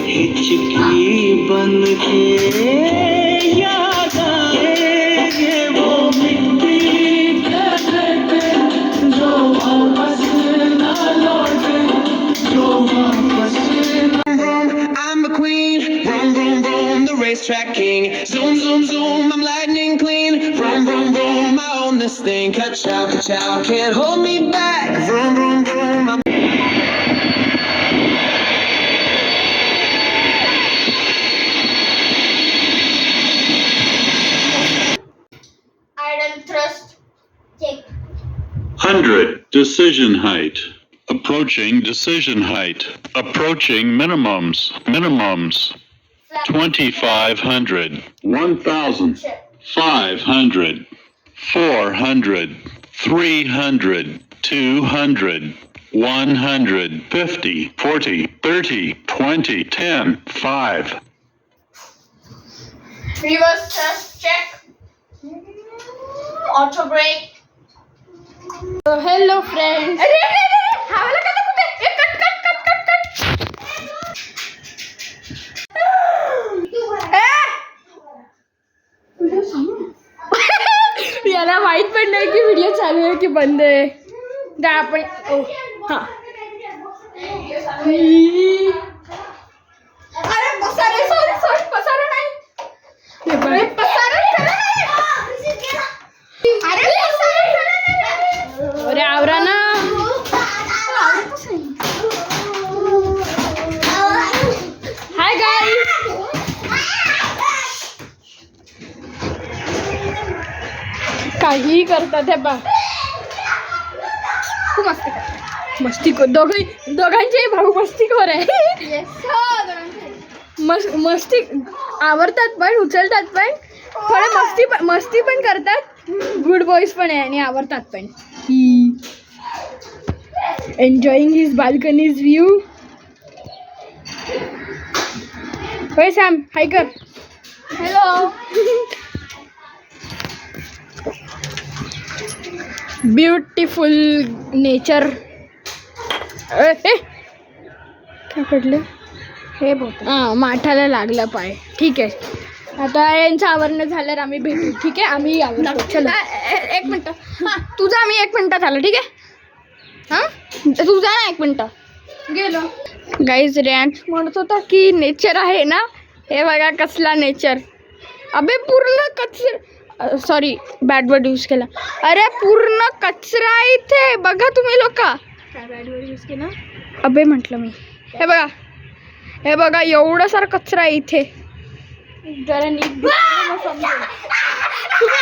हिचकी बन के याद आएंगे वो मिट्टी जो वापस ना लौटे, जो वापस I'm the queen, vroom vroom vroom, the racetrack king. Zoom zoom zoom, I'm lightning clean. Vroom vroom vroom, I own this thing. Ka-chow, ka-chow, can't hold me back. Vroom vroom vroom, I'm Iron thrust check. 100. Decision height. Approaching decision height. Approaching minimums. Minimums. 2,500. 1,000. 500. 400. 300. 200. 100. 50. 40. 30. 20. 10. 5. Reverse thrust check. Auto brake. Hello friends. हवाला का कुठे cut. याला माहित पण नाही की video चालू आहे की बंद आहे. काय आपण हा अरे पसारे सॉरी पसारा नाही. अरे पसारा अरे अरे आवरा ना. Hi guys. काही करतात हे बा. खूप मस्त कर. मस्ती दोघांचे भाऊ मस्तीखोर आहे. मस्ती आवडतात पण उचलतात पण थोडं मस्ती पण करतात. गुड बॉयज पण आहे आणि आवडतात पण. Enjoying his balconies view. होय सॅम हाय कर. हॅलो. Beautiful nature. काय पडलं हे बोलतो. हां माठाला लागलं पाय. ठीक आहे आता यांचं आवरणं झाल्यावर आम्ही भेटू. ठीक आहे आम्ही आवडतो. चलो एक मिनिट. हां तुझा मी 1 मिनिटात आलो. ठीक आहे. हां तुझा ना 1 मिनिट गेलो. गाईज रॅन्स म्हणत होता की नेचर आहे ना. हे बघा कसला नेचर. अबे पूर्ण कचरा. सॉरी बॅड वर्ड यूज केला. अरे पूर्ण कचरा आहे इथे. बघा तुम्ही लोक. काय बॅड वर्ड यूज केला. अबे म्हटलं मी. हे बघा एवढं सारं कचरा आहे इथे. जरा नीट समजेल. तुम्ही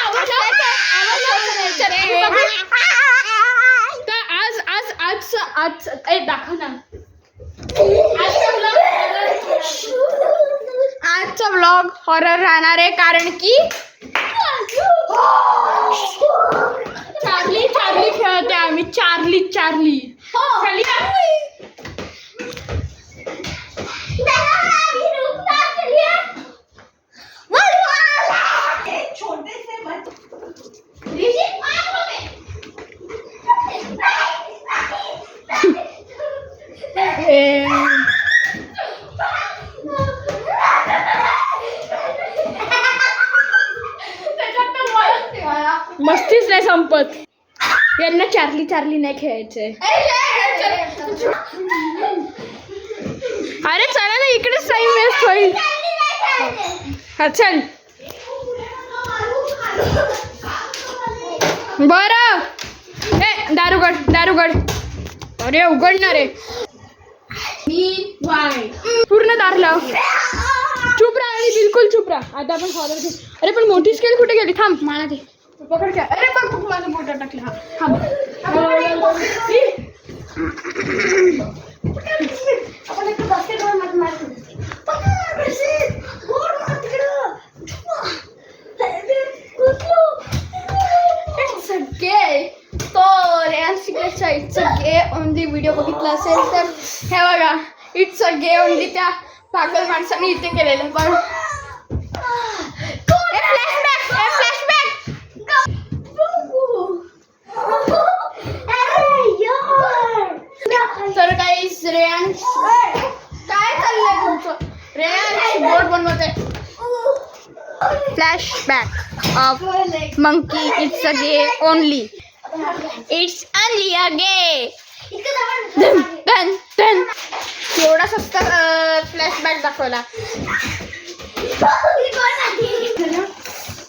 आज दाखव ना. आजचा व्लॉग हॉरर राहणार आहे कारण की चार्ली खेळते आम्ही. चार्ली मस्तीच नाही संपत. यांना चार्ली नाही खेळायचंय. अरे चला ना इकडेच टाइम वेस्ट होईल. हा चल बरं. दारूगड. अरे उघडणार आहे. पूर्ण दार लाव. चुप राहा आणि बिलकुल चुप राहा. आता आपण हॉरर घेऊ. अरे पण मोठी स्केल कुठे गेली. थांब मला ते पकड घ्या. अरे बघ माझं बोट टाकलं. हा थांब. सगळे ओनली व्हिडिओ बघितला असेल तर हे बघा. इट्स अ गे ओनली त्या पागल माणसाने इथे केलेलं. पण तर काही श्रेयांश काय चाललंय तुमचं. मध्ये flashback of monkey it's a gay only. It's only a gay. एवढा स्वस्त फ्लॅशबॅक दाखवला.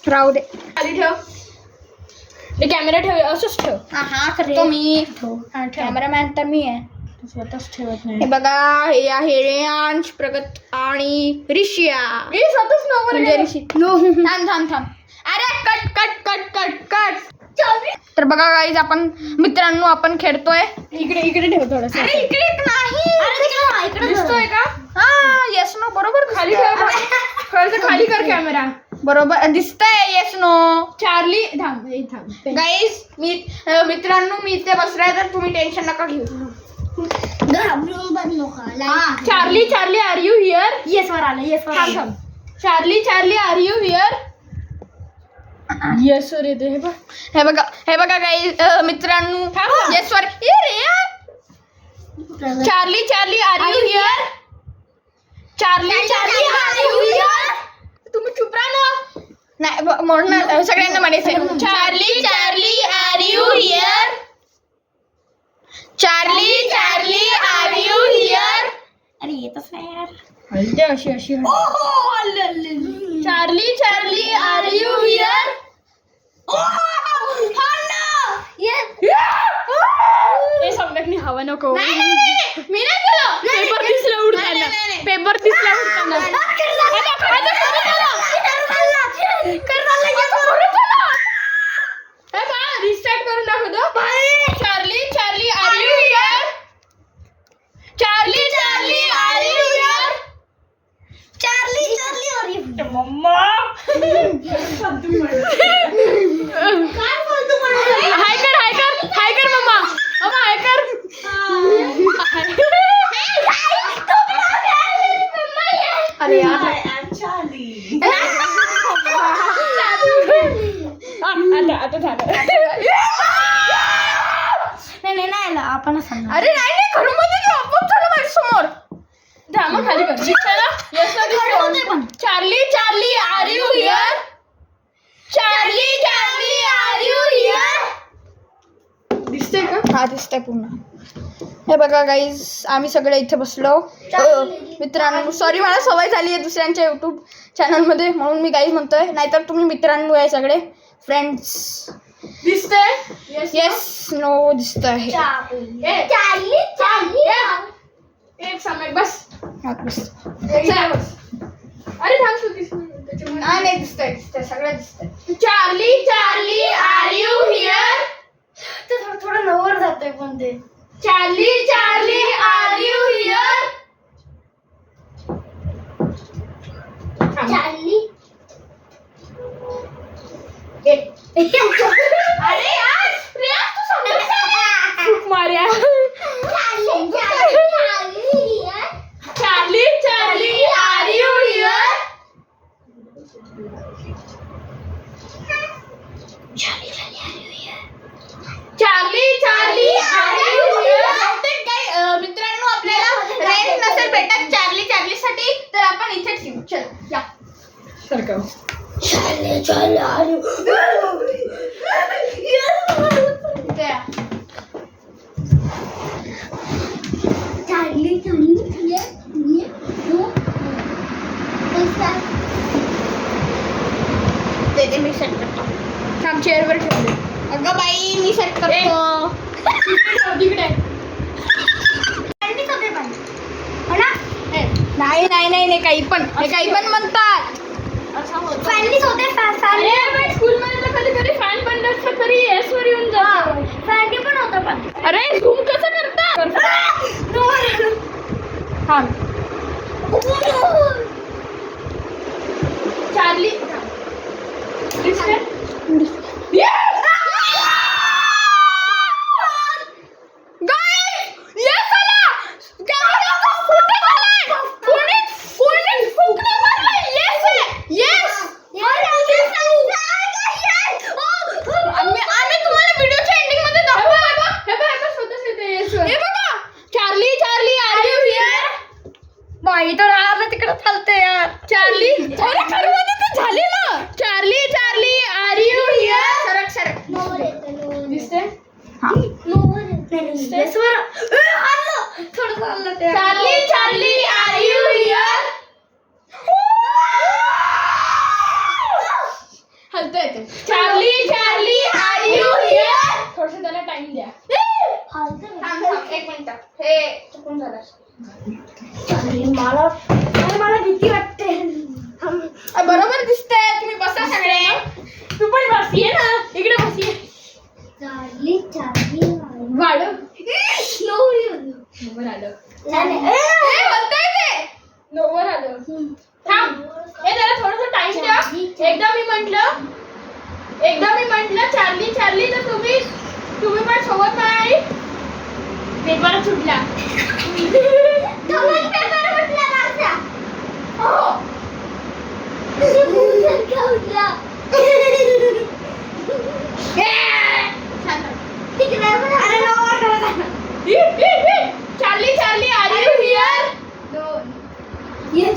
राहू दे. खाली ठेव. ते कॅमेरा ठेव, असंच ठेव. हा करतो मी. कॅमेरामॅन तर मी आहे. स्वतःच ठेवत हे बघा, हे आहे रेयांश, प्रगत आणि ऋषिया. मी स्वतःच नंबर म्हणजे ऋषी. थांब. अरे cut cut cut cut cut. तर बघा गाईज, आपण मित्रांनो आपण खेळतोय. इकडे ठेव थोडस. अरे इकडे नाही. दिसतोय का? हा येस नो बरोबर. खाली ठेव. थोडंसं खाली कर कॅमेरा. बरोबर दिसतंय. Yes no. चार्ली थांब. गाईज मित्रांनो मी इथे बसलाय, तर तुम्ही टेन्शन नका घेऊ. Charlie R you here? Yes वर आलं. येस वर थांब. चार्ली आर यू हिअर? येस वर येते. हे बघा गाईज मित्रांनो. येस वर. Charlie R you here? Charlie R you here? तुम्ही चुप राहा ना. नाही म्हणून सगळ्यांना म्हणायचं Charlie R you here? Charlie R you here? अरे येतच नाही यार. हलते अशी चार्ली आर यू हिअर? हे समजत नाही. हवा नको. मी नाही केलं. पेपर दिसला उडताना. पेपर दिसला उडताना. रिस्टार्ट करून दाखवतो. Charlie R you here? Charlie R you here? Hi कर मम्मा. हाय कर. अरे यार. आता झालं. नाही आपण सांग. अरे नाही घरून मध्ये आपोआप झालं माझ्या समोर. धामा खाली कर. Charlie R you here? Charlie R you here? दिसतंय का? हा दिसतंय पूर्ण. हे बघा गाईज, आम्ही सगळे इथे बसलो. मित्रांनो सॉरी, मला सवय झाली आहे दुसऱ्यांच्या यूट्यूब चॅनलमध्ये, म्हणून मी गाईज म्हणतोय. नाहीतर तुम्ही मित्रांनो आहे सगळे फ्रेंड्स. दिसतंय? येस नो दिसतंय. एक समय बस. हा, बस. अरे थांब तू दिसत नाही दिसतंय सगळं दिसतंय. Charlie R you here? थोडं नवर जातोय पण ते. Charlie R you here? अरे यार तू समजून मार्या. Charlie R you here? Charlie R you here? मित्रांनो आपल्याला रेंज नसेल भेटत चार्ली साठी, तर आपण इथेच येऊ. चल या. सरकव. ते मी सेट करतो. थांब चेअरवर ठेवले. अगं बाई मी सेट करतो. तिकडे. नाही काही पण म्हणतात. स्कूलमध्ये तर कधी कधी फॅन बंद असतं तरी एस वर येऊन जातो. फॅनी पण होतं पण. अरे झूम कसं करता? चार्ली बाई तर झालं. थांब, हे जरा थोडस टाइम द्या. एकदा मी म्हंटल चार्ली चार्ली तर तुम्ही पण सोबत नाही. पेपर सुटला. Charlie Charlie R you here?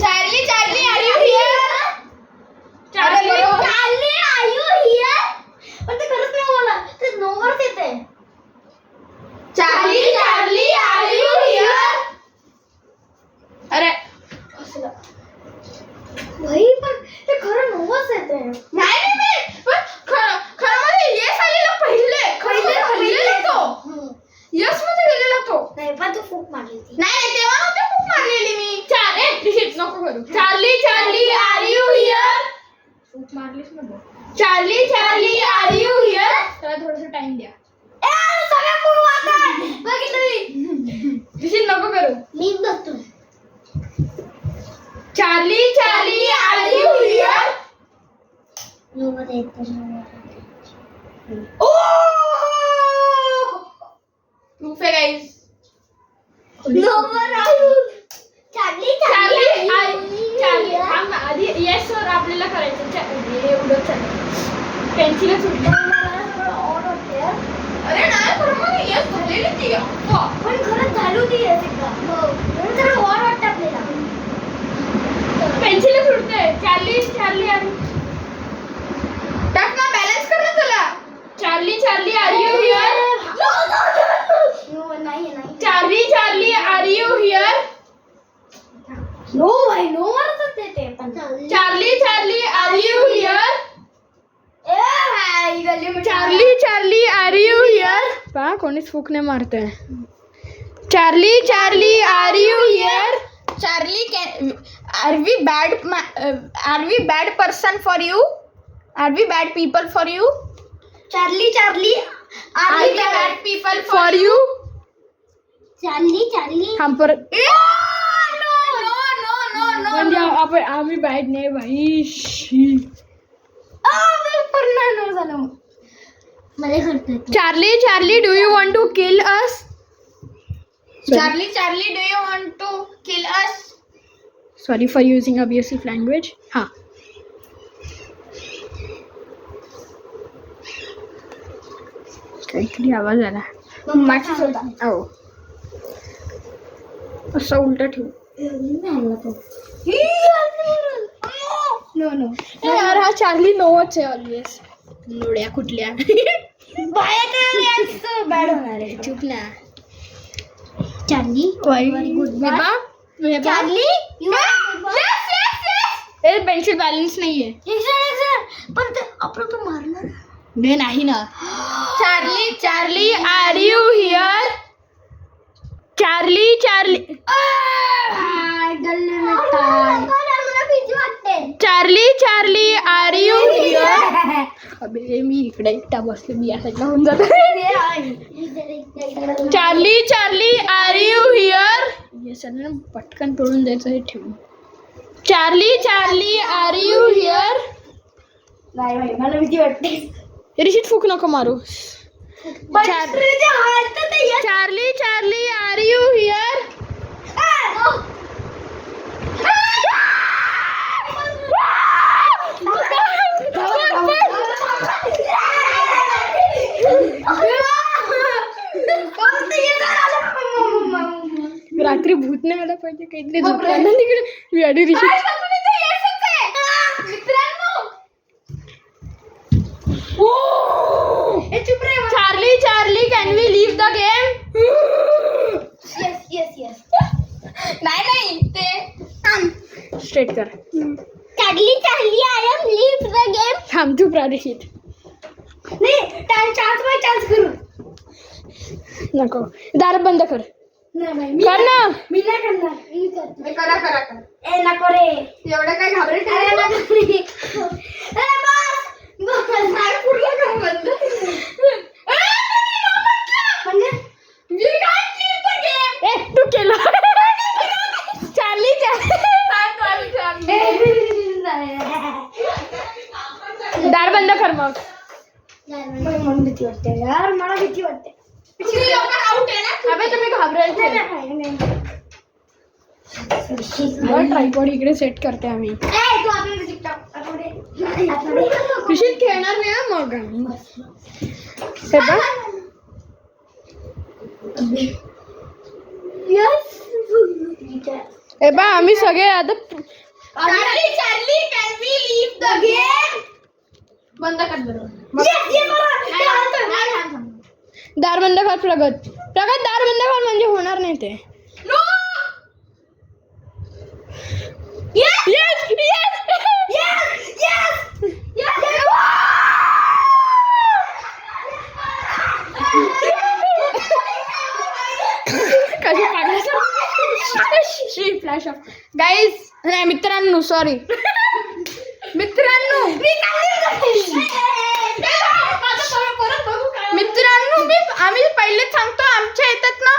Charlie Charlie R you here? Charlie Charlie R you here? पण ते खरंच नाही बोला, ते नोवरच येते. Charlie Charlie R you here? अरे भाई पण ते खरं नोवच येते. नाही पण खरं मध्ये येस आलेला पहिले हल्लेला तो. यस मध्ये गेलेला तो. नाही पण तू फूक मारली होती. नाही तेव्हा नव्हती फूक मारलेली मी. नको करू. Charlie Charlie R you here? फूक मारलीस ना. Charlie Charlie R you here? त्याला थोडासा टाइम द्या. सगळ्या पूर्वात बघितलं नको करू. मी बघतो. Charlie Charlie R you here? Proof है गाइस. नोवर आयु. चार्ली चार्ली चार्ली हम आधी येस सर आपल्याला करायचं. एवढं चालेल. पेन्सिल सुद्धा ऑन होते. अरे नाही खरं मला येस झालेली ती. पण खरंच झाली होती येस एकदा. म्हणून जरा ऑन वाटतं आपल्याला. पेन्सिल सुटते. चार्ली चार्ली आणि टाक ना, बॅलन्स कर ना त्याला. Charlie Charlie R you here? नाही. Charlie Charlie R you here? No भाई नो वरच येते. Charlie Charlie R you here? Charlie Charlie R you here? पहा कोणीच फूक नाही मारतंय. Charlie Charlie R you here? Charlie can are we bad person for you? Are we bad people for you? Charlie Charlie are we bad people for you? Charlie हम परत म्हणजे आपण आम्ही बॅड नाही भाई. Charlie Charlie do you want to kill us? Charlie Charlie do you want to kill us? Sorry for using abusive language. हां काहीतरी आवाज आला. मम्माचा होता. हो असं उलट ठेवू. नो यार हा चार्ली नोच आहे ऑलवेज. नोड्या कुठल्या बॅड होणार आहे. चुप ना. चार्ली चार्ली पेन्सिल बॅलन्स नाहीये. पण ते आपण तो मारणार. हे नाही ना. Charlie Charlie R you here? Charlie Charlie Charlie Charlie R you here? अबे मी इकडे एकटा बसले. मी या साईडला होऊन जातो. Charlie Charlie R you here? हे सगळं पटकन तोडून द्यायचं हे ठेवून. Charlie Charlie R you here? नाही भाई मला भीती वाटते. रिशीट फूक नको मारू. Charlie Charlie R you here? रात्री भूत नाही आला पाहिजे. काहीतरी झोपताना तिकडे मी आणि रिशीट. Charlie Charlie can we leave the game? Yes नाही ते स्ट्रेट कर. Charlie Charlie I am leave the game. थांब चुप राहा रिशीट. नाही चान्स बाय चान्स करू. नको दार बंद कर. नाही कर ना. मी नाही करणार. मी करतो. करा ए नको रे. एवढं काय घाबरत आहे ना तुम्ही? ए बस नाही पुढलं कर बंद. म्हणजे मी काय केलं गेम? ए तू केलं. चार्ली चार्ली म्हणून भीती वाटते यार, मला भीती वाटते. अबे तुम्ही घाबरायचे. ट्रायपॉड इकडे सेट करते आम्ही. ऋषित खेळणार नाही हा मग आम्ही. हे बघ हे बघ आम्ही सगळे आता बंद कर बरोबर. दार बंद कर प्रगत. प्रगत दार बंद कर म्हणजे होणार नाही ते. Yes! कशी पाडली फ्लॅश ऑफ. गाईज नाही मित्रांनो, सॉरी मित्रांनो, आम्ही पहिलेच सांगतो आमच्या येतात ना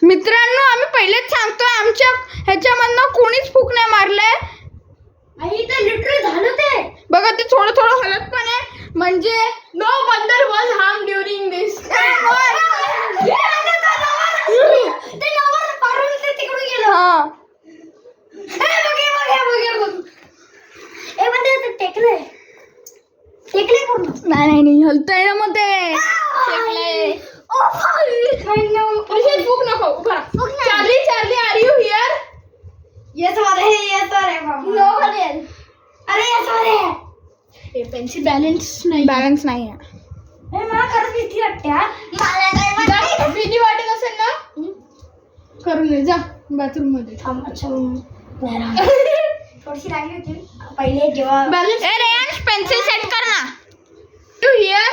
मित्रांनो, आम्ही पहिलेच सांगतो आमच्या ह्याच्यामधनं कोणीच फूक नाही मारलंय. झालं ते बघा ते थोडं थोडं हलत पण आहे म्हणजे no wonder was harm during this. नाही हलतंय ना मग ते. फूक नको. Charlie Charlie R you here? Pencil balance नाही आहे. मला खरंच भीती वाटते यार. भीती वाटत असेल ना करून ये जा बाथरूम मध्ये. थोडीशी लागली होती पहिले जेव्हा. रेयांश पेन्सिल सेट कर ना. You here?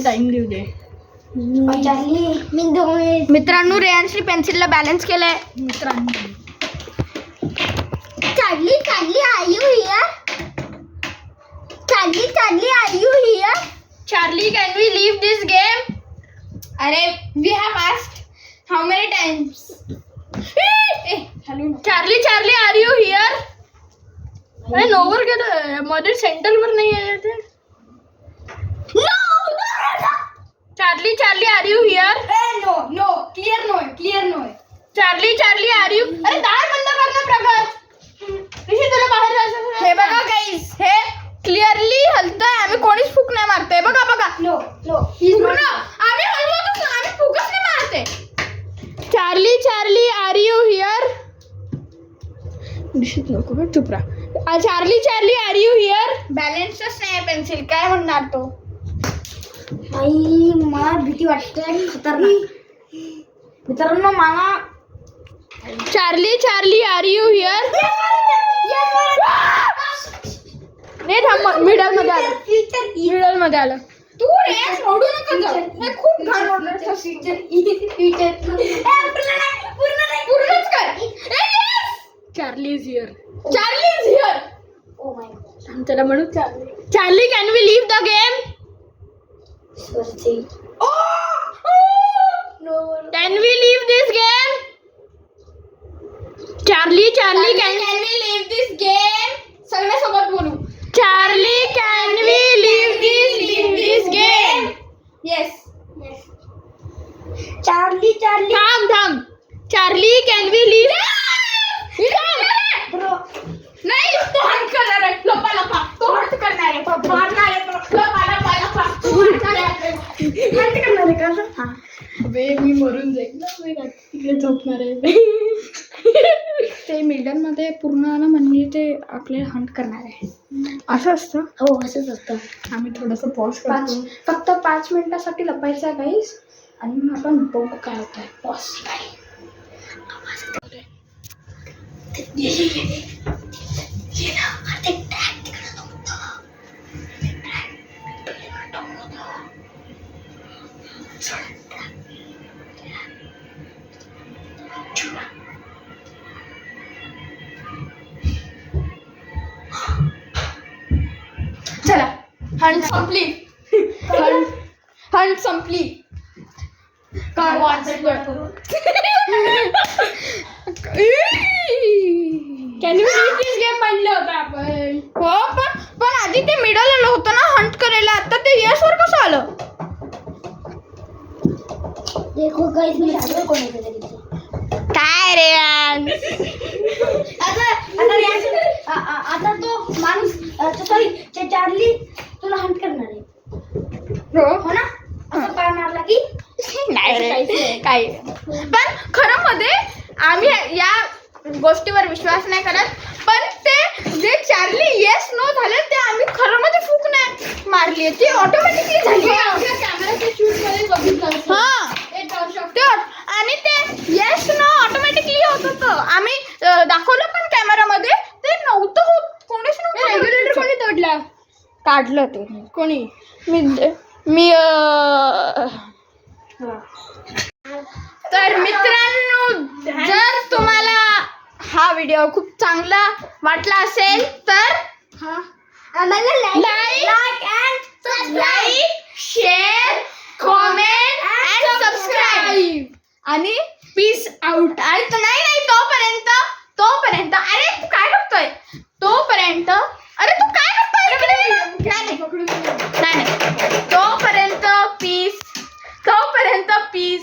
टाइम देऊ दे. मित्रांनो रेयांशनी पेन्सिलला बॅलन्स केलंय. मित्रांनो Charlie R you here? Charlie R you here? Charlie, can we leave this game? अरे we have asked how many times? Charlie, are you here? अरे नोवर गेलं मध्ये सेंटर वर नाही आहे ते. Charlie, are you here? No, clear no. Charlie, are you? अरे दार बंद कर ना प्रगत. ऋषी तुला बाहेर जायचं. हे बघा गाईस, हे क्लिअरली हलतंय. आम्ही कोणीच फूक नाही मारते. बघा No. पूर्ण आम्ही हलवतो, आम्ही फूकच नाही मारते. Charlie, are you here? Rishit नको का चुप राहा. Charlie, are you here? बॅलन्सच नाही पेन्सिल, काय म्हणणार तो. मला भीती वाटते खतरनाक. मित्रांनो मला Charlie, are you here? नाही थांब, मिडल मध्ये आलं. तू रेस ओढू नका जाऊ. हे खूप घाण ओढलं. पूर्णच कर. Charlie is here. Oh my God. त्याला म्हणू Charlie, can we leave the game? Can we leave this game? Charlie, can we leave this game? सगळ्यासोबत बोलू. Charlie, can we leave this game? Yes. Charlie. थांब. Charlie, can we leave? Bro. नाही तो Hunt करणार आहे. लपा तो Hunt करणार आहे. मारणार आहे. लपा हंट करणार आहे का? अबे मी मरून जाईल ना. मी तिकडे झोपणार आहे. ते मिडल मध्ये पूर्ण आलं म्हणजे ते आपल्याला हंट करणार आहे. असं असतं. हो असंच असतं. आम्ही थोडंसं पॉज करतो. फक्त 5 मिनिटासाठी लपायचं आहे गाईस. आणि मग आपण बघू काय होतंय. पॉज चला हंट संपली. हंट संपली. Can you leave this game? होतं आपण. हो पण आधी ते मिडल आलं होतं ना हंट करायला, आता ते यश वर कसं आलं? देखो गाइस मी झालं कोणाचं तरी ते. काय रे यार? आता तो माणूस सॉरी चार्ली तुला हंट करणार आहे. हो ना? असं पाय मारला की नाही रे काय. पण खरं मध्ये आम्ही या गोष्टीवर विश्वास नाही करत, पण ते जे चार्ली येस नो झाले ते आम्ही खरं मध्ये फूक नाही मारली, ती ऑटोमॅटिकली झाली. कॅमेराच्या शूट मध्ये बघितलं हा ते आणि ते येस नो ऑटोमॅटिकली होत होतं. आम्ही दाखवलं पण कॅमेरामध्ये, ते नव्हतं होत. कोणीच नव्हतं. रेग्युलेटर कोणी तोडला? काढलं ते कोणी. मी तर मित्रांनो, जर तुम्हाला हा व्हिडिओ खूप चांगला वाटला असेल तर like, share, comment and subscribe आणि पीस आउट. नाही तोपर्यंत अरे तू काय बघतोय? अरे तू काय बघतोय इकडे? नाही तोपर्यंत पीस